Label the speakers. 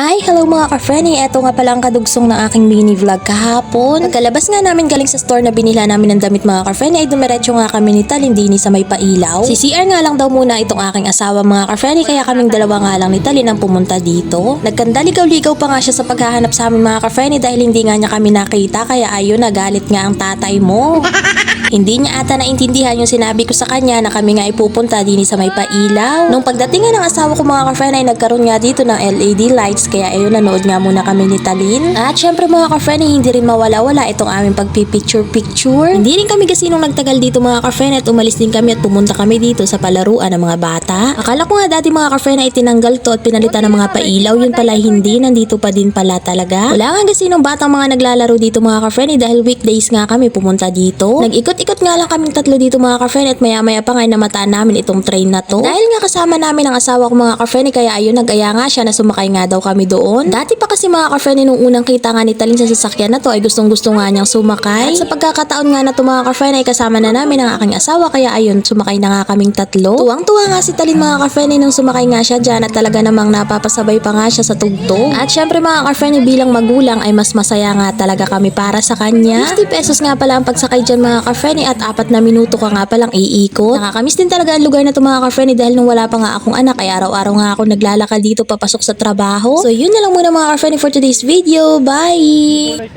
Speaker 1: Hi! Hello mga ka-Frenny! Eto nga pala ang kadugsong ng aking mini vlog kahapon. Pagkalabas nga namin galing sa store na binila namin ng damit mga ka-Frenny ay dumiretso nga kami ni Talindini sa may pailaw. Si CR nga lang daw muna itong aking asawa mga ka-Frenny kaya kaming dalawa nga lang ni Talin ang pumunta dito. Nagkandaligaw-ligaw pa nga siya sa paghahanap sa amin mga ka-Frenny dahil hindi nga niya kami nakita kaya ayun nagalit nga ang tatay mo. Hindi niya ata naintindihan yung sinabi ko sa kanya na kami nga ipupunta din sa may pailaw. Nung pagdating nga ng asawa ko mga ka-friend ay nagkaroon nga dito ng LED lights kaya ayun nanood nga muna kami ni Talin. At syempre mga ka-friend hindi rin mawala-wala itong aming pagpipicture-picture. Hindi rin kami kasi nung nagtagal dito mga ka-friend at umalis din kami at pumunta kami dito sa palaruan ng mga bata. Akala ko nga dati mga ka-friend ay tinanggal to at pinalitan ng mga pailaw, yun pala hindi, nandito pa din pala talaga. Wala nga kasi nung batang mga naglalaro dito mga ka-friend dahil weekdays nga kami pumunta dito. Nag-ikot-ikot nga lang kaming tatlo dito mga ka-friend at maya-maya pa nga namataan namin itong train na to. Dahil nga kasama namin ang asawa ko mga ka-friend kaya ayun nag-aya nga siya na sumakay nga daw kami doon. Dati pa kasi mga ka-friend nung unang kita nga ni Talin sa sasakyan na to ay gustong-gusto nga niyang sumakay. At sa pagkakataon nga na to mga ka-friend ay kasama na namin ang aking asawa kaya ayun sumakay na nga kaming tatlo. Tuwang-tuwa nga si Talin mga ka-friend nung sumakay nga siya dyan at talaga namang napapasabay pa nga siya sa tugtog. At syempre mga ka-friend bilang magulang ay mas masaya nga talaga kami para sa kanya. 50 pesos nga pala ang pagsakay dyan mga ka-friend at 4 na minuto ka nga palang iikot. Nakakamiss din talaga ang lugar na to mga ka-friend dahil nung wala pa nga akong anak ay araw-araw nga ako naglalakad dito papasok sa trabaho. So yun na lang muna mga ka-friend for today's video. Bye!